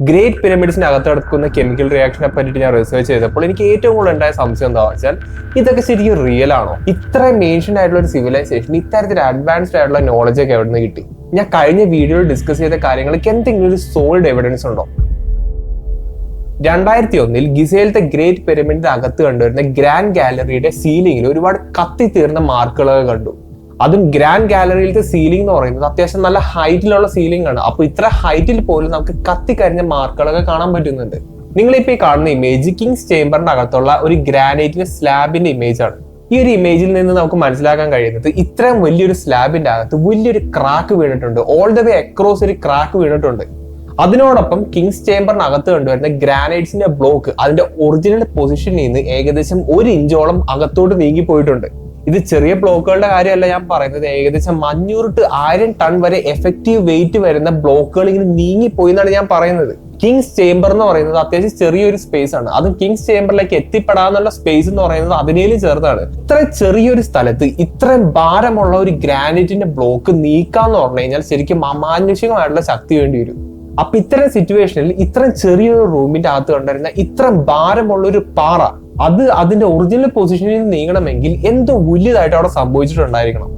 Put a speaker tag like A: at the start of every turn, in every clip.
A: Great പിരമിഡ്സിന് അകത്ത് നടക്കുന്ന chemical റിയാക്ഷനെ പറ്റിയിട്ട് ഞാൻ റിസർച്ച് ചെയ്തപ്പോൾ എനിക്ക് ഏറ്റവും കൂടുതൽ ഉണ്ടായ സംശയം എന്താണെന്ന് വെച്ചാൽ ഇതൊക്കെ ശരിക്കും റിയൽ ആണോ? ഇത്രയും ഏൻഷ്യന്റ് ആയിട്ടുള്ള ഒരു സിവിലൈസേഷൻ ഇത്തരത്തിൽ അഡ്വാൻസ്ഡ് ആയിട്ടുള്ള നോളജ് ഒക്കെ എവിടെ നിന്ന് കിട്ടി? ഞാൻ കഴിഞ്ഞ വീഡിയോയിൽ ഡിസ്കസ് ചെയ്ത കാര്യങ്ങൾക്ക് എന്തെങ്കിലും ഒരു സോളിഡ് എവിഡൻസ് ഉണ്ടോ? 2001 ഗിസയിലത്തെ ഗ്രേറ്റ് പിരമിഡിന്റെ അകത്ത് കണ്ടുവരുന്ന ഗ്രാൻഡ് ഗാലറിയുടെ സീലിംഗിൽ ഒരുപാട് കത്തിത്തീർന്ന മാർക്കുകളൊക്കെ കണ്ടു. അതും ഗ്രാൻഡ് ഗാലറിയിലത്തെ സീലിംഗ് എന്ന് പറയുന്നത് അത്യാവശ്യം നല്ല ഹൈറ്റിലുള്ള സീലിംഗ് ആണ്. അപ്പൊ ഇത്ര ഹൈറ്റിൽ പോലും നമുക്ക് കത്തിക്കരിഞ്ഞ മാർക്കുകളൊക്കെ കാണാൻ പറ്റുന്നുണ്ട്. നിങ്ങളിപ്പോ ഈ കാണുന്ന ഇമേജ് കിങ്സ് ചേംബറിന്റെ അകത്തുള്ള ഒരു ഗ്രാനൈറ്റിന്റെ സ്ലാബിന്റെ ഇമേജ് ആണ്. ഈ ഒരു ഇമേജിൽ നിന്ന് നമുക്ക് മനസ്സിലാക്കാൻ കഴിയുന്നത് ഇത്രയും വലിയൊരു സ്ലാബിന്റെ അകത്ത് വലിയൊരു ക്രാക്ക് വീണിട്ടുണ്ട്. ഓൾ ദ വേ അക്രോസ് ഒരു ക്രാക്ക് വീണിട്ടുണ്ട്. അതിനോടൊപ്പം കിങ്സ് ചേംബറിനകത്ത് കണ്ടുവരുന്ന ഗ്രാനൈറ്റ്സിന്റെ ബ്ലോക്ക് അതിന്റെ ഒറിജിനൽ പൊസിഷനിൽ നിന്ന് ഏകദേശം 1 ഇഞ്ചോളം അകത്തോട്ട് നീങ്ങിപ്പോയിട്ടുണ്ട്. ഇത് ചെറിയ ബ്ലോക്കുകളുടെ കാര്യമല്ല ഞാൻ പറയുന്നത്. ഏകദേശം 500 to 1000 ടൺ വരെ എഫക്റ്റീവ് വെയിറ്റ് വരുന്ന ബ്ലോക്കുകൾ ഇങ്ങനെ നീങ്ങിപ്പോയി എന്നാണ് ഞാൻ പറയുന്നത്. കിങ്സ് ചേംബർ എന്ന് പറയുന്നത് അത്യാവശ്യം ചെറിയൊരു സ്പേസ് ആണ്. അതും കിങ്സ് ചേംബറിലേക്ക് എത്തിപ്പെടാനുള്ള സ്പേസ് എന്ന് പറയുന്നത് അതിനേലും ചെറുതാണ്. ഇത്ര ചെറിയൊരു സ്ഥലത്ത് ഇത്രയും ഭാരമുള്ള ഒരു ഗ്രാനൈറ്റിന്റെ ബ്ലോക്ക് നീക്കാന്ന് പറഞ്ഞു കഴിഞ്ഞാൽ ശരിക്കും അമാനുഷികമായിട്ടുള്ള ശക്തി വേണ്ടി വരും. അപ്പൊ ഇത്തരം സിറ്റുവേഷനിൽ ഇത്രയും ചെറിയൊരു റൂമിന്റെ അകത്ത് കണ്ടുവരുന്ന ഇത്രയും ഭാരമുള്ള ഒരു പാറ അത് അതിന്റെ ഒറിജിനൽ പൊസിഷനിൽ നീങ്ങണമെങ്കിൽ എന്തോ വലിയതായിട്ട് അവിടെ സംഭവിച്ചിട്ടുണ്ടായിരിക്കണം.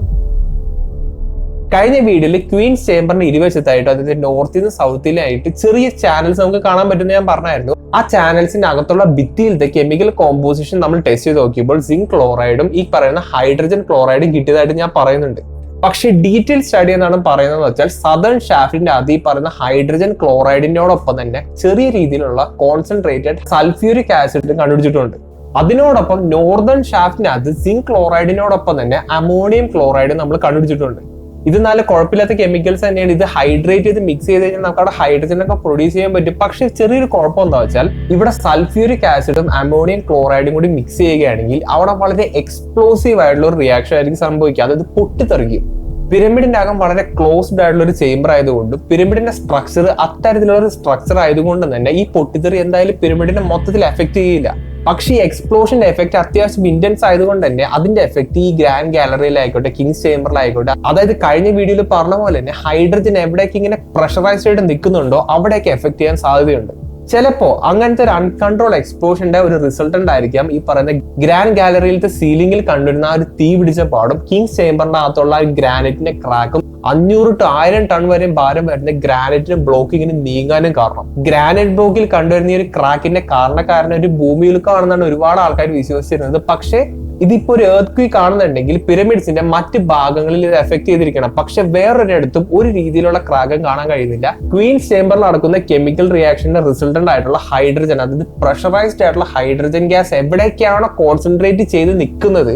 A: കഴിഞ്ഞ വീഡിയോയിൽ ക്വീൻസ് ചേംബറിന്റെ ഇരുവശത്തായിട്ട് അതിന്റെ നോർത്തിൽ നിന്ന് സൗത്തിലായിട്ട് ചെറിയ ചാനൽസ് നമുക്ക് കാണാൻ പറ്റുന്ന ഞാൻ പറഞ്ഞായിരുന്നു. ആ ചാനൽസിന്റെ അകത്തുള്ള ഭിത്തിയിലത്തെ കെമിക്കൽ കോമ്പോസിഷൻ നമ്മൾ ടെസ്റ്റ് ചെയ്ത് നോക്കിയപ്പോൾ സിങ്ക് ക്ലോറൈഡും ഈ പറയുന്ന ഹൈഡ്രജൻ ക്ലോറൈഡും കിട്ടിയതായിട്ട് ഞാൻ പറയുന്നുണ്ട്. പക്ഷെ ഡീറ്റെയിൽ സ്റ്റഡി എന്നാണ് പറയുന്നത് വെച്ചാൽ സദേൺ ഷാഫ്റ്റിന്റെ അത് ഈ പറയുന്ന ഹൈഡ്രജൻ ക്ലോറൈഡിനോടൊപ്പം തന്നെ ചെറിയ രീതിയിലുള്ള കോൺസെൻട്രേറ്റഡ് സൾഫ്യൂരിക് ആസിഡ് കണ്ടുപിടിച്ചിട്ടുണ്ട്. അതിനോടൊപ്പം നോർത്തേൺ ഷാഫ്റ്റിനകത്ത് സിങ്ക് ക്ലോറൈഡിനോടൊപ്പം തന്നെ അമോണിയം ക്ലോറൈഡ് നമ്മൾ കണ്ടുപിടിച്ചിട്ടുണ്ട്. ഇത് നല്ല കുഴപ്പമില്ലാത്ത കെമിക്കൽസ് തന്നെയാണ്. ഇത് ഹൈഡ്രേറ്റ് ചെയ്ത് മിക്സ് ചെയ്ത് കഴിഞ്ഞാൽ നമുക്ക് അവിടെ ഹൈഡ്രജൻ ഒക്കെ പ്രൊഡ്യൂസ് ചെയ്യാൻ പറ്റും. പക്ഷെ ചെറിയൊരു കുഴപ്പം എന്താ വെച്ചാൽ ഇവിടെ സൾഫ്യൂരിക് ആസിഡും അമോണിയം ക്ലോറൈഡും കൂടി മിക്സ് ചെയ്യുകയാണെങ്കിൽ അവിടെ വളരെ എക്സ്പ്ലോസീവ് ആയിട്ടുള്ള ഒരു റിയാക്ഷൻ ആയിരിക്കും സംഭവിക്കുക. അതായത് പൊട്ടിത്തെറിക്കും. പിരമിഡിന്റെ അകം വളരെ ക്ലോസ്ഡ് ആയിട്ടുള്ള ഒരു ചേംബർ ആയതുകൊണ്ട് പിരമിഡിന്റെ സ്ട്രക്ചർ അത്തരത്തിലുള്ള ഒരു സ്ട്രക്ചർ ആയതുകൊണ്ട് തന്നെ ഈ പൊട്ടിത്തെറി എന്തായാലും പിരമിഡിനെ മൊത്തത്തിൽ എഫക്ട് ചെയ്യില്ല. പക്ഷേ ഈ എക്സ്പ്ലോഷന്റെ എഫക്ട് അത്യാവശ്യം ഇന്റൻസ് ആയതുകൊണ്ട് തന്നെ അതിന്റെ എഫക്ട് ഈ ഗ്രാൻഡ് ഗാലറിയിലായിക്കോട്ടെ കിങ്സ് ചേംബറിലായിക്കോട്ടെ, അതായത് കഴിഞ്ഞ വീഡിയോയിൽ പറഞ്ഞ പോലെ തന്നെ ഹൈഡ്രജൻ എവിടേക്ക് ഇങ്ങനെ പ്രഷറൈസ്ഡ് ആയിട്ട് നിൽക്കുന്നുണ്ടോ അവിടേക്ക് എഫക്ട് ചെയ്യാൻ സാധ്യതയുണ്ട്. ചിലപ്പോ അങ്ങനത്തെ ഒരു അൺകൺട്രോൾ എക്സ്പ്ലോഷന്റെ ഒരു റിസൾട്ടന്റ് ആയിരിക്കാം ഈ പറയുന്ന ഗ്രാൻഡ് ഗാലറിയിലത്തെ സീലിംഗിൽ കണ്ടുവരുന്ന ആ ഒരു തീ പിടിച്ച പാടും കിങ്സ് ചേംബറിന്റെ അകത്തുള്ള ഗ്രാനൈറ്റിന്റെ ക്രാക്കും 500 to 1000 ടൺ വരെ ഭാരം വരുന്ന ഗ്രാനൈറ്റിന്റെ ബ്ലോക്കിങ്ങിന് നീങ്ങാനും കാരണം. ഗ്രാനൈറ്റ് ബ്ലോക്കിൽ കണ്ടുവരുന്ന ഈ ഒരു ക്രാക്കിന്റെ കാരണക്കാരൻ ഒരു ഭൂമിയിലുക്കാണെന്നാണ് ഒരുപാട് ആൾക്കാർ വിശ്വസിച്ചിരുന്നത്. പക്ഷേ ഇതിപ്പോ ഒരു എർത്ത് കാണുന്നുണ്ടെങ്കിൽ പിരമിഡ്സിന്റെ മറ്റ് ഭാഗങ്ങളിൽ ഇത് എഫക്ട് ചെയ്തിരിക്കണം. പക്ഷെ വേറൊരിടത്തും ഒരു രീതിയിലുള്ള ക്രാക്കും കാണാൻ കഴിയുന്നില്ല. ക്വീൻസ് ചേംബറിൽ നടക്കുന്ന കെമിക്കൽ റിയാക്ഷന്റെ റിസൾട്ടന്റ് ആയിട്ടുള്ള ഹൈഡ്രജൻ, അതായത് പ്രഷറൈസ്ഡ് ആയിട്ടുള്ള ഹൈഡ്രജൻ ഗ്യാസ് എവിടേക്കാണോ കോൺസെൻട്രേറ്റ് ചെയ്ത് നിൽക്കുന്നത്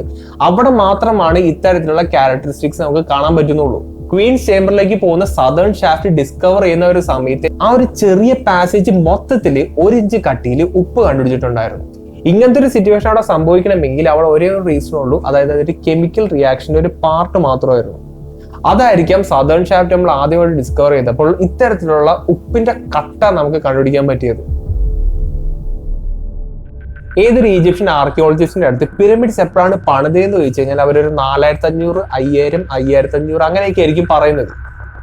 A: അവിടെ മാത്രമാണ് ഇത്തരത്തിലുള്ള ക്യാരക്ടറിസ്റ്റിക്സ് നമുക്ക് കാണാൻ പറ്റുന്നുള്ളൂ. ക്വീൻസ് ചേംബറിലേക്ക് പോകുന്ന സദേൺ ഷാഫ്റ്റ് ഡിസ്കവർ ചെയ്യുന്ന ഒരു സമയത്ത് ആ ഒരു ചെറിയ പാസേജ് മൊത്തത്തിൽ 1 ഇഞ്ച് കട്ടിയിൽ ഉപ്പ് കണ്ടുപിടിച്ചിട്ടുണ്ടായിരുന്നു. ഇങ്ങനത്തെ ഒരു സിറ്റുവേഷൻ അവിടെ സംഭവിക്കണമെങ്കിൽ അവിടെ ഒരേ ഒരു റീസൺ ഉള്ളൂ, അതായത് അതൊരു കെമിക്കൽ റിയാക്ഷന്റെ ഒരു പാർട്ട് മാത്രമായിരുന്നു. അതായിരിക്കാം സദേൺ ഷാഫ്റ്റ് നമ്മൾ ആദ്യമായിട്ട് ഡിസ്കവർ ചെയ്തപ്പോൾ ഇത്തരത്തിലുള്ള ഉപ്പിന്റെ കട്ട നമുക്ക് കണ്ടുപിടിക്കാൻ പറ്റിയത്. ഏതൊരു ഈജിപ്ഷ്യൻ ആർക്കിയോളജിസ്റ്റിന്റെ അടുത്ത് പിരമിഡ്സ് എപ്പോഴാണ് പണിതെന്ന് ചോദിച്ചു കഴിഞ്ഞാൽ അവരൊരു 4500, 5000, 5500 അങ്ങനെയൊക്കെ ആയിരിക്കും പറയുന്നത്.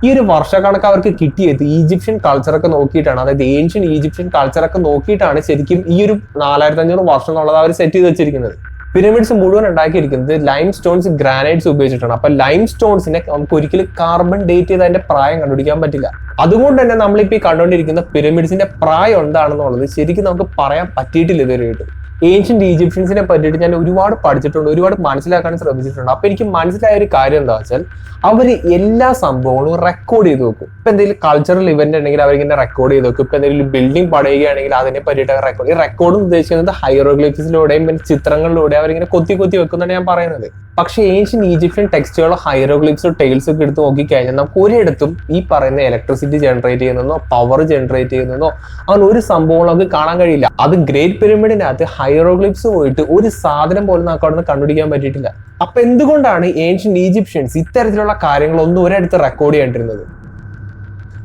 A: ഈ ഒരു വർഷക്കണക്ക് അവർക്ക് കിട്ടിയത് ഈജിപ്ഷ്യൻ കൾച്ചറൊക്കെ നോക്കിയിട്ടാണ്, അതായത് ഏൻഷ്യൻ ഈജിപ്ഷ്യൻ കൾച്ചറൊക്കെ നോക്കിയിട്ടാണ് ശരിക്കും ഈ ഒരു 4500 വർഷം എന്നുള്ളത് അവർ സെറ്റ് ചെയ്ത് വെച്ചിരിക്കുന്നത്. പിരമിഡ്സ് മുഴുവൻ ഉണ്ടാക്കിയിരിക്കുന്നത് ലൈം സ്റ്റോൺസ്, ഗ്രാനൈറ്റ്സ് ഉപയോഗിച്ചിട്ടാണ്. അപ്പൊ ലൈം സ്റ്റോൺസിനെ നമുക്ക് ഒരിക്കലും കാർബൺ ഡേറ്റ് ചെയ്ത് അതിന്റെ പ്രായം കണ്ടുപിടിക്കാൻ പറ്റില്ല. അതുകൊണ്ട് തന്നെ നമ്മളിപ്പോ ഈ കണ്ടുകൊണ്ടിരിക്കുന്ന പിരമിഡ്സിന്റെ പ്രായം എന്താണെന്നുള്ളത് ശരിക്കും നമുക്ക് പറയാൻ പറ്റിയിട്ടില്ല ഇതുവരെയായിട്ട്. ഏൻഷ്യന്റ് ഈജിപ്ഷ്യൻസിനെ പറ്റിയിട്ട് ഞാൻ ഒരുപാട് പഠിച്ചിട്ടുണ്ട്, ഒരുപാട് മനസ്സിലാക്കാൻ ശ്രമിച്ചിട്ടുണ്ട്. അപ്പൊ എനിക്ക് മനസ്സിലായ ഒരു കാര്യം എന്താ വെച്ചാൽ അവര് എല്ലാ സംഭവങ്ങളും റെക്കോർഡ് ചെയ്ത് വെക്കും. ഇപ്പൊ എന്തെങ്കിലും കൾച്ചറൽ ഇവന്റ് ഉണ്ടെങ്കിൽ അവരിങ്ങനെ റെക്കോർഡ് ചെയ്ത് വെക്കും. ഇപ്പൊ എന്തെങ്കിലും ബിൽഡിംഗ് പണിയുകയാണെങ്കിൽ അതിനെ പറ്റിയിട്ട് റെക്കോർഡ്. ഈ റെക്കോർഡ് ഉദ്ദേശിക്കുന്നത് ഹൈറോഗ്ലിഫിക്സിലൂടെയും പിന്നെ ചിത്രങ്ങളിലൂടെ അവരിങ്ങനെ കൊത്തി വെക്കുന്നതാണ് ഞാൻ പറയുന്നത്. പക്ഷെ ഏൻഷ്യൻ ഈജിപ്ഷ്യൻ ടെക്സ്റ്റുകളോ ഹൈറോഗ്ലിഫ്സോ ടൈൽസോ ഒക്കെ എടുത്ത് നോക്കിക്കഴിഞ്ഞാൽ നമുക്ക് ഒരിടത്തും ഈ പറയുന്ന ഇലക്ട്രിസിറ്റി ജനറേറ്റ് ചെയ്യുന്നതോ പവർ ജനറേറ്റ് ചെയ്യുന്നതോ അങ്ങനെ ഒരു സംഭവം നമുക്ക് കാണാൻ കഴിയില്ല. അത് ഗ്രേറ്റ് പിരമിഡിനകത്ത് ഹൈറോഗ്ലിഫ്സ് പോയിട്ട് ഒരു സാധനം പോലും നമുക്ക് അവിടെ നിന്ന് കണ്ടുപിടിക്കാൻ പറ്റിയിട്ടില്ല. അപ്പൊ എന്തുകൊണ്ടാണ് ഏൻഷ്യൻ ഈജിപ്ഷ്യൻസ് ഇത്തരത്തിലുള്ള കാര്യങ്ങളൊന്നും ഒരിടത്ത് റെക്കോർഡ് ചെയ്യേണ്ടിരുന്നത്?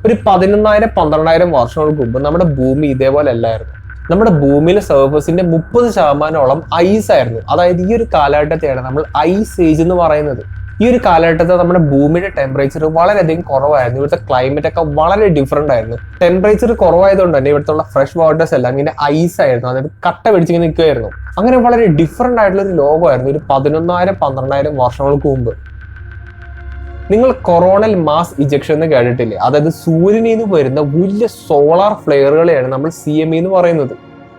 A: ഒരു 11,000-12,000 വർഷങ്ങൾക്ക് മുമ്പ് നമ്മുടെ ഭൂമി ഇതേപോലെ അല്ലായിരുന്നു. നമ്മുടെ ഭൂമിയിലെ സർഫസിന്റെ 30% ഐസ് ആയിരുന്നു. അതായത് ഈ ഒരു കാലഘട്ടത്തെയാണ് നമ്മൾ ഐസ് ഏജ് എന്ന് പറയുന്നത്. ഈ ഒരു കാലഘട്ടത്തിൽ നമ്മുടെ ഭൂമിയുടെ ടെമ്പറേച്ചർ വളരെയധികം കുറവായിരുന്നു. ഇവിടുത്തെ ക്ലൈമറ്റ് ഒക്കെ വളരെ ഡിഫറെന്റ് ആയിരുന്നു. ടെമ്പറേച്ചർ കുറവായതുകൊണ്ട് തന്നെ ഇവിടുത്തെ ഫ്രഷ് വാട്ടേഴ്സ് എല്ലാം ഇങ്ങനെ ഐസ് ആയിരുന്നു, അതായത് കട്ട പിടിച്ചിങ്ങനെ നിൽക്കുകയായിരുന്നു. അങ്ങനെ വളരെ ഡിഫറെന്റ് ആയിട്ടുള്ള ഒരു ലോകമായിരുന്നു ഒരു 11,000-12,000 വർഷങ്ങൾക്ക് മുമ്പ്. നിങ്ങൾ കൊറോണൽ മാസ് ഇജക്ഷൻ എന്ന് കേട്ടിട്ടില്ലേ? അതായത് സൂര്യനിൽ നിന്ന് വരുന്ന വലിയ സോളാർ ഫ്ലെയറുകളെയാണ് നമ്മൾ CME എന്ന് പറയുന്നത്.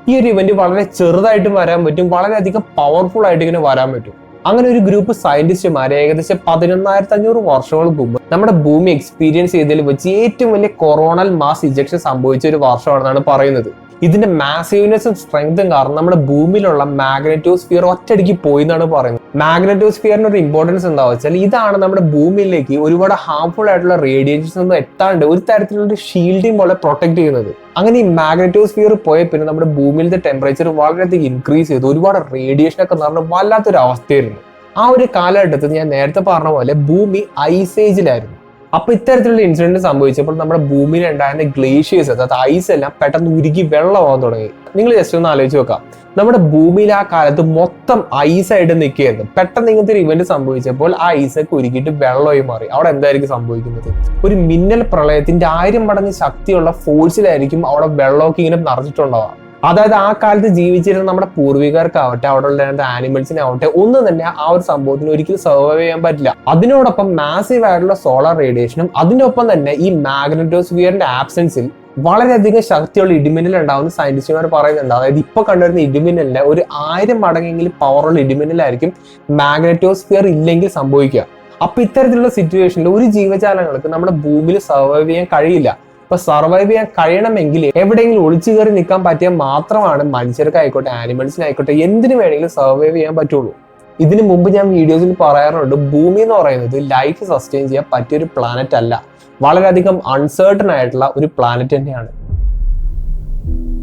A: ഈ ഒരു ഇവന്റ് വളരെ ചെറുതായിട്ട് വരാൻ പറ്റും, വളരെയധികം പവർഫുൾ ആയിട്ട് ഇങ്ങനെ വരാൻ പറ്റും. അങ്ങനെ ഒരു ഗ്രൂപ്പ് സയന്റിസ്റ്റുമാരെ ഏകദേശം 11,500 വർഷങ്ങൾക്ക് മുമ്പ് നമ്മുടെ ഭൂമി എക്സ്പീരിയൻസ് ചെയ്തതിൽ വെച്ച് ഏറ്റവും വലിയ കൊറോണൽ മാസ് ഇജക്ഷൻ സംഭവിച്ച ഒരു വർഷമാണെന്നാണ് പറയുന്നത്. ഇതിന്റെ മാസീവ്നെസ്സും സ്ട്രെങ്തും കാരണം നമ്മുടെ ഭൂമിയിലുള്ള മാഗ്നറ്റോസ്ഫിയർ ഒറ്റയടിക്ക് പോയി എന്നാണ് പറയുന്നത്. മാഗ്നറ്റോസ്ഫിയറിന്റെ ഒരു ഇമ്പോർട്ടൻസ് എന്താ വെച്ചാൽ ഇതാണ് നമ്മുടെ ഭൂമിയിലേക്ക് ഒരുപാട് ഹാർംഫുൾ ആയിട്ടുള്ള റേഡിയേഷൻസ് ഒന്നും എത്താണ്ട് ഒരു തരത്തിലുള്ള ഒരു ഷീൽഡിംഗ് പോലെ പ്രൊട്ടക്ട് ചെയ്യുന്നത്. അങ്ങനെ ഈ മാഗ്നറ്റോസ്ഫിയർ പോയ പിന്നെ നമ്മുടെ ഭൂമിയിലത്തെ ടെമ്പറേച്ചർ വളരെയധികം ഇൻക്രീസ് ചെയ്തു, ഒരുപാട് റേഡിയേഷൻ ഒക്കെ നടന്ന വല്ലാത്തൊരു അവസ്ഥയായിരുന്നു. ആ ഒരു കാലഘട്ടത്തിൽ ഞാൻ നേരത്തെ പറഞ്ഞ പോലെ ഭൂമി ഐസ് ഏജിലായിരുന്നു. അപ്പൊ ഇത്തരത്തിലുള്ള ഇൻസിഡന്റ് സംഭവിച്ചപ്പോൾ നമ്മുടെ ഭൂമിയിൽ ഉണ്ടായിരുന്ന ഗ്ലേഷ്യേഴ്സ്, അതായത് ഐസ് എല്ലാം പെട്ടെന്ന് ഉരുകി വെള്ളമാവാൻ തുടങ്ങി. നിങ്ങൾ ജസ്റ്റ് ഒന്ന് ആലോചിച്ച് നോക്കാം, നമ്മുടെ ഭൂമിയിൽ ആ കാലത്ത് മൊത്തം ഐസ് ആയിട്ട് നിൽക്കുകയായിരുന്നു. പെട്ടെന്ന് ഇങ്ങനത്തെ ഒരു ഇവന്റ് സംഭവിച്ചപ്പോൾ ആ ഐസൊക്കെ ഉരുക്കിയിട്ട് വെള്ളമായി മാറി. അവിടെ എന്തായിരിക്കും സംഭവിക്കുന്നത്? ഒരു മിന്നൽ പ്രളയത്തിന്റെ 1000 മടങ്ങ് ശക്തിയുള്ള ഫോഴ്സിലായിരിക്കും അവിടെ വെള്ളമൊക്കെ ഇങ്ങനെ നിറഞ്ഞിട്ടുണ്ടാവുക. അതായത് ആ കാലത്ത് ജീവിച്ചിരുന്ന നമ്മുടെ പൂർവികർക്കാവട്ടെ, അവിടെ ഉള്ള ആനിമൽസിനാവട്ടെ, ഒന്നും തന്നെ ആ ഒരു സംഭവത്തിന് ഒരിക്കലും സർവൈവ് ചെയ്യാൻ പറ്റില്ല. അതിനോടൊപ്പം മാസീവ് ആയിട്ടുള്ള സോളാർ റേഡിയേഷനും അതിനൊപ്പം തന്നെ ഈ മാഗ്നറ്റോസ്ഫിയറിന്റെ ആബ്സെൻസിൽ വളരെയധികം ശക്തിയുള്ള ഇടിമിന്നൽ ഉണ്ടാവുന്ന സയന്റിസ്റ്റുമാർ പറയുന്നുണ്ട്. അതായത് ഇപ്പൊ കണ്ടുവരുന്ന ഇടിമിന്നലിന്റെ ഒരു 1000 മടങ്ങെങ്കിലും പവറുള്ള ഇടിമിന്നലായിരിക്കും മാഗ്നറ്റോസ്ഫിയർ ഇല്ലെങ്കിൽ സംഭവിക്കുക. അപ്പൊ ഇത്തരത്തിലുള്ള സിറ്റുവേഷനിൽ ഒരു ജീവജാലങ്ങൾക്ക് നമ്മുടെ ഭൂമിയിൽ സർവൈവ് ചെയ്യാൻ കഴിയില്ല. അപ്പൊ സർവൈവ് ചെയ്യാൻ കഴിയണമെങ്കിൽ എവിടെയെങ്കിലും ഒളിച്ചു കയറി നിൽക്കാൻ പറ്റിയാൽ മാത്രമാണ് മനുഷ്യർക്കായിക്കോട്ടെ, ആനിമൽസിനായിക്കോട്ടെ, എന്തിനു വേണമെങ്കിലും സർവൈവ് ചെയ്യാൻ പറ്റുള്ളൂ. ഇതിനു മുമ്പ് ഞാൻ വീഡിയോസിൽ പറയാറുണ്ട്, ഭൂമി എന്ന് പറയുന്നത് ലൈഫ് സസ്റ്റെയിൻ ചെയ്യാൻ പറ്റിയൊരു പ്ലാനറ്റ് അല്ല, വളരെയധികം അൺസർട്ടൺ ആയിട്ടുള്ള ഒരു പ്ലാനറ്റ് തന്നെയാണ്.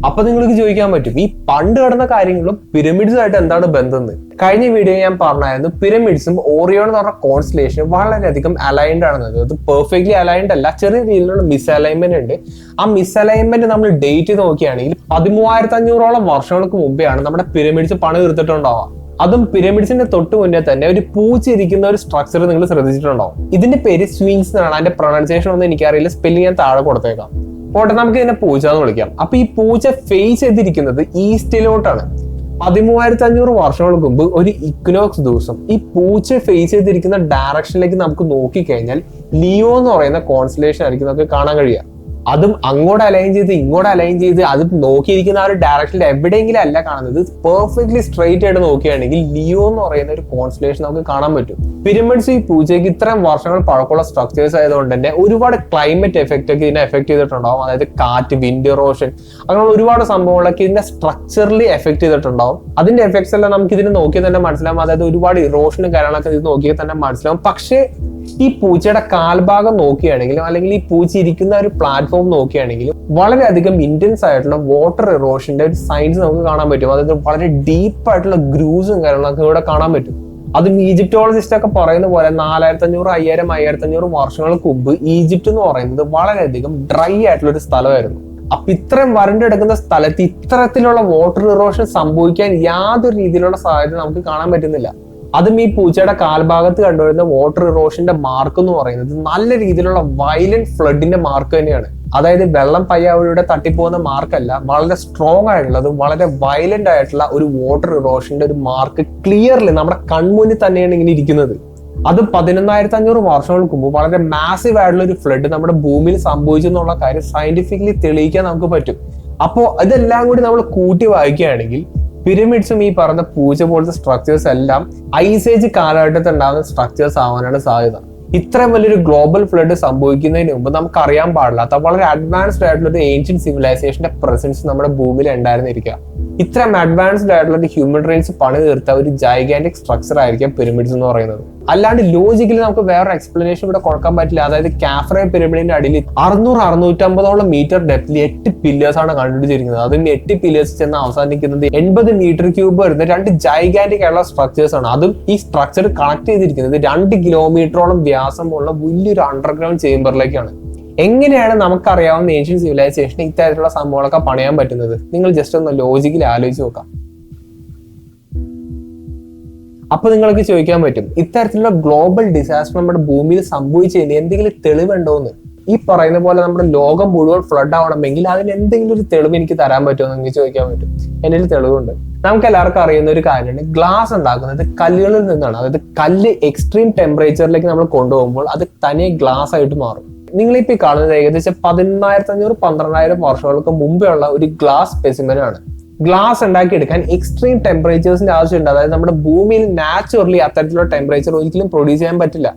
A: അപ്പൊ നിങ്ങൾക്ക് ചോദിക്കാൻ പറ്റും, ഈ പണ്ട് കിടന്ന കാര്യങ്ങളും പിരമിഡ്സുമായിട്ട് എന്താണ് ബന്ധം? കഴിഞ്ഞ വീഡിയോ ഞാൻ പറഞ്ഞായിരുന്നു, പിരമിഡ്സും ഓറിയോൺ എന്ന് പറഞ്ഞ കോൺസ്റ്റലേഷനും വളരെയധികം അലൈൻഡ് ആണെന്നത്. അത് പെർഫെക്റ്റ്ലി അലൈൻഡ് അല്ല, ചെറിയ രീതിയിലുള്ള മിസ് അലൈൻമെന്റ് ഉണ്ട്. ആ മിസ് അലൈൻമെന്റ് നമ്മൾ ഡേറ്റ് നോക്കുകയാണെങ്കിൽ 13,500ഓളം വർഷങ്ങൾക്ക് മുമ്പെയാണ് നമ്മുടെ പിരമിഡ്സ് പണി തീർത്തിട്ടുണ്ടാവുക. അതും പിരമിഡ്സിന്റെ തൊട്ട് മുന്നേ തന്നെ ഒരു പൂച്ച ഇരിക്കുന്ന ഒരു സ്ട്രക്ചർ നിങ്ങൾ ശ്രദ്ധിച്ചിട്ടുണ്ടാവും. ഇതിന്റെ പേര് സ്വിങ്സ് എന്നാണ്. അതിന്റെ പ്രൊനൗൺസിയേഷൻ ഒന്നും എനിക്കറിയില്ല, സ്പെല്ലിംഗ് ഞാൻ താഴെ കൊടുത്തേക്കാം. പോട്ടെ, നമുക്ക് ഇതിനെ പൂച്ച എന്ന് വിളിക്കാം. അപ്പൊ ഈ പൂച്ച ഫേസ് ചെയ്തിരിക്കുന്നത് ഈസ്റ്റിലോട്ടാണ്. 13,500 വർഷങ്ങൾക്ക് മുമ്പ് ഒരു ഇക്വിനോക്സ് ദിവസം ഈ പൂച്ച ഫേസ് ചെയ്തിരിക്കുന്ന ഡയറക്ഷനിലേക്ക് നമുക്ക് നോക്കിക്കഴിഞ്ഞാൽ ലിയോ എന്ന് പറയുന്ന കോൺസ്റ്റലേഷൻ ആയിരിക്കും നമുക്ക് കാണാൻ കഴിയുക. അതും അങ്ങോട്ട് അലൈൻ ചെയ്ത് ഇങ്ങോട്ട് അലൈൻ ചെയ്ത് അത് നോക്കിയിരിക്കുന്ന ആ ഒരു ഡയറക്ഷനിൽ എവിടെയെങ്കിലും അല്ല കാണുന്നത്, പെർഫെക്റ്റ്ലി സ്ട്രെയിറ്റ് ആയിട്ട് നോക്കുകയാണെങ്കിൽ ലിയോ എന്ന് പറയുന്ന ഒരു കോൺസ്റ്റലേഷൻ നമുക്ക് കാണാൻ പറ്റും. പിരമിഡ്സ് ഈ പൂജയ്ക്ക് ഇത്രയും വർഷങ്ങൾ പഴക്കമുള്ള സ്ട്രക്ചേഴ്സ് ആയതുകൊണ്ട് തന്നെ ഒരുപാട് ക്ലൈമറ്റ് എഫക്റ്റ് ഒക്കെ ഇതിനെ എഫക്ട് ചെയ്തിട്ടുണ്ടാവും. അതായത് കാറ്റ്, വിൻഡ് ഇറോഷൻ, അങ്ങനെയുള്ള ഒരുപാട് സംഭവങ്ങളൊക്കെ ഇതിന്റെ സ്ട്രക്ചറലി എഫക്ട് ചെയ്തിട്ടുണ്ടാവും. അതിന്റെ എഫക്ട്സ് എല്ലാം നമുക്ക് ഇതിനെ നോക്കിയാൽ തന്നെ മനസ്സിലാവും. അതായത് ഒരുപാട് ഇറോഷനും കാര്യങ്ങളൊക്കെ ഇത് നോക്കിയാൽ തന്നെ മനസ്സിലാവും. പക്ഷേ ഈ പൂച്ചയുടെ കാൽഭാഗം നോക്കുകയാണെങ്കിലും അല്ലെങ്കിൽ ഈ പൂച്ച ഇരിക്കുന്ന ഒരു പ്ലാറ്റ്ഫോം നോക്കുകയാണെങ്കിലും വളരെയധികം ഇന്റൻസ് ആയിട്ടുള്ള വാട്ടർ ഇറോഷന്റെ ഒരു സൈൻസ് നമുക്ക് കാണാൻ പറ്റും. അതായത് വളരെ ഡീപ്പ് ആയിട്ടുള്ള ഗ്രൂസും കാര്യങ്ങളൊക്കെ ഇവിടെ കാണാൻ പറ്റും. അതും ഈജിപ്റ്റോളജിസ്റ്റ് ഒക്കെ പറയുന്ന പോലെ 4,500, 5,000, 5,500 വർഷങ്ങൾക്ക് മുമ്പ് ഈജിപ്റ്റ് എന്ന് പറയുന്നത് വളരെയധികം ഡ്രൈ ആയിട്ടുള്ള ഒരു സ്ഥലമായിരുന്നു. അപ്പൊ ഇത്രയും വരണ്ടെടുക്കുന്ന സ്ഥലത്ത് ഇത്തരത്തിലുള്ള വാട്ടർ ഇറോഷൻ സംഭവിക്കാൻ യാതൊരു രീതിയിലുള്ള സാധ്യത നമുക്ക് കാണാൻ പറ്റുന്നില്ല. അതും ഈ പൂച്ചയുടെ കാൽഭാഗത്ത് കണ്ടുവരുന്ന വാട്ടർ ഇറോഷന്റെ മാർക്ക് എന്ന് പറയുന്നത് നല്ല രീതിയിലുള്ള വയലന്റ് ഫ്ലഡിന്റെ മാർക്ക് തന്നെയാണ്. അതായത് വെള്ളം പയ്യാവഴിയുടെ തട്ടിപ്പോകുന്ന മാർക്കല്ല, വളരെ സ്ട്രോങ് ആയിട്ടുള്ളതും വളരെ വയലന്റ് ആയിട്ടുള്ള ഒരു വാട്ടർ ഇറോഷന്റെ ഒരു മാർക്ക് ക്ലിയർലി നമ്മുടെ കൺമുന്നിൽ തന്നെയാണ് ഇങ്ങനെ ഇരിക്കുന്നത്. അത് 11,500 വർഷങ്ങൾക്ക് മുമ്പ് വളരെ മാസീവ് ആയിട്ടുള്ള ഒരു ഫ്ലഡ് നമ്മുടെ ഭൂമിയിൽ സംഭവിച്ചു എന്നുള്ള കാര്യം സയന്റിഫിക്കലി തെളിയിക്കാൻ നമുക്ക് പറ്റും. അപ്പോൾ ഇതെല്ലാം കൂടി നമ്മൾ കൂട്ടി വായിക്കുകയാണെങ്കിൽ പിരമിഡ്സും ഈ പറഞ്ഞ പൂച്ച പോലത്തെ സ്ട്രക്ചേഴ്സ് എല്ലാം ഐസേജ് കാലഘട്ടത്തിൽ ഉണ്ടാകുന്ന സ്ട്രക്ചേഴ്സ് ആവാനാണ് സാധ്യത. ഇത്രയും വലിയൊരു ഗ്ലോബൽ ഫ്ലഡ് സംഭവിക്കുന്നതിന് മുമ്പ് നമുക്ക് അറിയാൻ പാടില്ലാത്ത വളരെ അഡ്വാൻസ്ഡ് ആയിട്ടുള്ള ഒരു ഏൻഷ്യൻ സിവിലൈസേഷന്റെ പ്രസൻസ് നമ്മുടെ ഭൂമിയിൽ ഉണ്ടായിരുന്നിരിക്കുക. ഇത്രയും അഡ്വാൻസ്ഡ് ആയിട്ടുള്ള ഒരു ഹ്യൂമൻ റേസ് പണി തീർത്ത ഒരു ജൈഗാന്റിക് സ്ട്രക്ചർ ആയിരിക്കാം പിരമിഡ്സ് എന്ന് പറയുന്നത്. അല്ലാണ്ട് ലോജിക്കലി നമുക്ക് വേറെ എക്സ്പ്ലനേഷൻ ഇവിടെ കൊടുക്കാൻ പറ്റില്ല. അതായത് കാഫ്രെ പിരമിഡിന്റെ അടിയിൽ 600-650 മീറ്റർ ഡെപ്തിൽ 8 പില്ലേഴ്സ് ആണ് കണ്ടുപിടിച്ചിരിക്കുന്നത്. അതും 8 പില്ലേഴ്സ് ചെന്ന് അവസാനിക്കുന്നത് 80 മീറ്റർ ക്യൂബ് വരുന്ന 2 ജൈഗാന്റിക് ആയിട്ടുള്ള സ്ട്രക്ചേഴ്സ് ആണ്. അതും ഈ സ്ട്രക്ചർ കണക്ട് ചെയ്തിരിക്കുന്നത് 2 കിലോമീറ്ററോളം വ്യാസമുള്ള വലിയൊരു അണ്ടർഗ്രൗണ്ട് ചേംബറിലേക്കാണ്. എങ്ങനെയാണ് നമുക്കറിയാവുന്ന ഏൻഷ്യൻ സിവിലൈസേഷൻ ഇത്തരത്തിലുള്ള സംഭവങ്ങളൊക്കെ പണിയാൻ പറ്റുന്നത്? നിങ്ങൾ ജസ്റ്റ് ഒന്ന് ലോജിക്കലി ആലോചിച്ച് നോക്കാം. അപ്പൊ നിങ്ങൾക്ക് ചോദിക്കാൻ പറ്റും, ഇത്തരത്തിലുള്ള ഗ്ലോബൽ ഡിസാസ്റ്റർ നമ്മുടെ ഭൂമിയിൽ സംഭവിച്ചതിന് എന്തെങ്കിലും തെളിവുണ്ടോന്ന്. ഈ പറയുന്ന പോലെ നമ്മുടെ ലോകം മുഴുവൻ ഫ്ലഡ് ആവണമെങ്കിൽ അതിന് എന്തെങ്കിലും ഒരു തെളിവ് എനിക്ക് തരാൻ പറ്റുമോ എന്ന് നിങ്ങൾക്ക് ചോദിക്കാൻ പറ്റും. എൻ്റെ ഒരു തെളിവുണ്ട്. നമുക്ക് എല്ലാവർക്കും അറിയുന്ന ഒരു കാര്യമാണ്, ഗ്ലാസ് ഉണ്ടാക്കുന്നത് കല്ലുകളിൽ നിന്നാണ്. അതായത് കല്ല് എക്സ്ട്രീം ടെമ്പറേച്ചറിലേക്ക് നമ്മൾ കൊണ്ടുപോകുമ്പോൾ അത് തനിയെ ഗ്ലാസ് ആയിട്ട് മാറും. നിങ്ങളിപ്പോ കാണുന്നത് ഏകദേശം 11,500 12,000 വർഷങ്ങൾക്ക് മുമ്പേ ഉള്ള ഒരു ഗ്ലാസ് സ്പെസിമെൻ ആണ്. ഗ്ലാസ് ഉണ്ടാക്കിയെടുക്കാൻ എക്സ്ട്രീം ടെമ്പറേച്ചേഴ്സിന്റെ ആവശ്യമുണ്ട്. അതായത് നമ്മുടെ ഭൂമിയിൽ നാച്ചുറലി അത്തരത്തിലുള്ള ടെമ്പറേച്ചർ ഒരിക്കലും പ്രൊഡ്യൂസ് ചെയ്യാൻ പറ്റില്ല.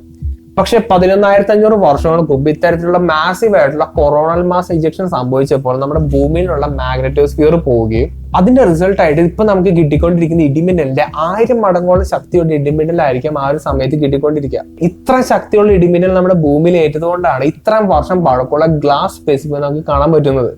A: പക്ഷെ 11,500 വർഷങ്ങൾക്ക് മുമ്പ് ഇത്തരത്തിലുള്ള മാസീവ് ആയിട്ടുള്ള കൊറോണൽ മാസ് ഇജക്ഷൻ സംഭവിച്ചപ്പോൾ നമ്മുടെ ഭൂമിയിലുള്ള മാഗ്നറ്റോസ്ഫിയർ പോവുകയും അതിന്റെ റിസൾട്ട് ആയിട്ട് ഇപ്പൊ നമുക്ക് കിട്ടിക്കൊണ്ടിരിക്കുന്ന ഇടിമിന്നലിന്റെ 1000 മടങ്ങോളം ശക്തിയുള്ള ഇടിമിന്നലായിരിക്കും ആ ഒരു സമയത്ത് കിട്ടിക്കൊണ്ടിരിക്കുക. ഇത്ര ശക്തിയുള്ള ഇടിമിന്നൽ നമ്മുടെ ഭൂമിയിൽ ഏറ്റതുകൊണ്ടാണ് ഇത്രയും വർഷം പഴക്കമുള്ള ഗ്ലാസ് സ്പെസിമെൻ നമുക്ക് കാണാൻ പറ്റുന്നത്.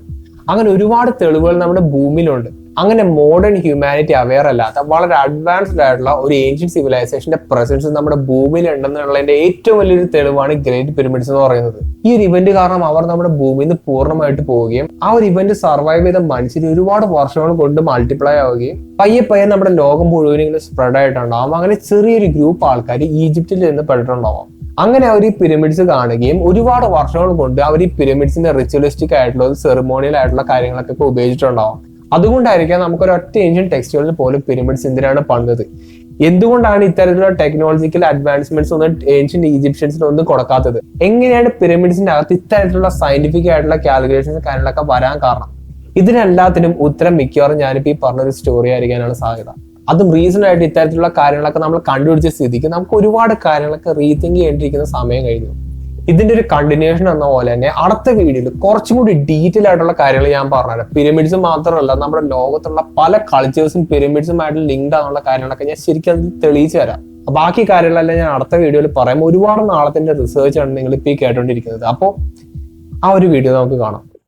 A: അങ്ങനെ ഒരുപാട് തെളിവുകൾ നമ്മുടെ ഭൂമിയിലുണ്ട്. അങ്ങനെ മോഡേൺ ഹ്യൂമാനിറ്റി അവെയർ അല്ലാത്ത വളരെ അഡ്വാൻസ്ഡ് ആയിട്ടുള്ള ഒരു ഏൻഷ്യന്റ് സിവിലൈസേഷന്റെ പ്രസൻസ് നമ്മുടെ ഭൂമിയിൽ ഉണ്ടെന്നുള്ളതിന്റെ ഏറ്റവും വലിയൊരു തെളിവാണ് ഗ്രേറ്റ് പിരമിഡ്സ് എന്ന് പറയുന്നത്. ഈ ഒരു ഇവന്റ് കാരണം അവർ നമ്മുടെ ഭൂമിയിൽ നിന്ന് പൂർണ്ണമായിട്ട് പോവുകയും ആ ഒരു ഇവന്റ് സർവൈവ് ചെയ്ത മനുഷ്യർ ഒരുപാട് വർഷങ്ങൾ കൊണ്ട് മൾട്ടിപ്ലൈ ആവുകയും പയ്യെ നമ്മുടെ ലോകം മുഴുവൻ ഇങ്ങനെ സ്പ്രെഡ് ആയിട്ടുണ്ടാവും. അങ്ങനെ ചെറിയൊരു ഗ്രൂപ്പ് ആൾക്കാർ ഈജിപ്തിൽ നിന്ന് പെട്ടിട്ടുണ്ടാവാം. അങ്ങനെ അവർ ഈ പിരമിഡ്സ് കാണുകയും ഒരുപാട് വർഷങ്ങൾ കൊണ്ട് അവർ ഈ പിരമിഡ്സിന്റെ റിച്വലിസ്റ്റിക് ആയിട്ടുള്ള സെറിമോണിയൽ ആയിട്ടുള്ള കാര്യങ്ങളൊക്കെ ഉപയോഗിച്ചിട്ടുണ്ടാവും. അതുകൊണ്ടായിരിക്കാം നമുക്കൊരു ഒറ്റ ഏൻഷ്യന്റ് ടെക്സ്റ്റുകളിൽ പോലും പിരമിഡ്സ് എന്തിനാണ് പണിതത്, എന്തുകൊണ്ടാണ് ഇത്തരത്തിലുള്ള ടെക്നോളജിക്കൽ അഡ്വാൻസ്മെന്റ്സ് ഒന്നും ഏൻഷ്യന്റ് ഈജിപ്ഷ്യൻസിന് ഒന്നും കൊടുക്കാത്തത്, എങ്ങനെയാണ് പിരമിഡ്സിന്റെ അകത്ത് ഇത്തരത്തിലുള്ള സയന്റിഫിക് ആയിട്ടുള്ള കാൽക്കുലേഷൻസ് കാര്യങ്ങളൊക്കെ വരാൻ കാരണം, ഇതിനെല്ലാത്തിനും ഉത്തരം മിക്കവാറും ഞാനിപ്പോ ഈ പറഞ്ഞൊരു സ്റ്റോറി ആയിരിക്കാനാണ് സാധ്യത. അതും റീസൺ ആയിട്ട് ഇത്തരത്തിലുള്ള കാര്യങ്ങളൊക്കെ നമ്മൾ കണ്ടുപിടിച്ച സ്ഥിതിക്ക് നമുക്ക് ഒരുപാട് കാര്യങ്ങളൊക്കെ റീതിങ്ക് ചെയ്യേണ്ടിയിരിക്കുന്ന സമയം കഴിഞ്ഞു. ഇതിന്റെ ഒരു കണ്ടിന്യൂഷൻ എന്ന പോലെ തന്നെ അടുത്ത വീഡിയോയിൽ കുറച്ചും കൂടി ഡീറ്റെയിൽ ആയിട്ടുള്ള കാര്യങ്ങൾ ഞാൻ പറഞ്ഞുതരാം. പിരമിഡ്സ് മാത്രമല്ല, നമ്മുടെ ലോകത്തുള്ള പല കൾച്ചേഴ്സും പിരമിഡ്സുമായിട്ട് ലിങ്ക്ഡ് ആണെന്നുള്ള കാര്യങ്ങളൊക്കെ ഞാൻ ശരിക്കും അത് തെളിയിച്ചു തരാം. ബാക്കി കാര്യങ്ങളെല്ലാം ഞാൻ അടുത്ത വീഡിയോയിൽ പറയാം. ഒരുപാട് നാളത്തിന്റെ റിസർച്ച് ആണ് നിങ്ങൾ ഇപ്പൊ ഈ കേട്ടോണ്ടിരിക്കുന്നത്. അപ്പോൾ ആ ഒരു വീഡിയോ നമുക്ക് കാണാം.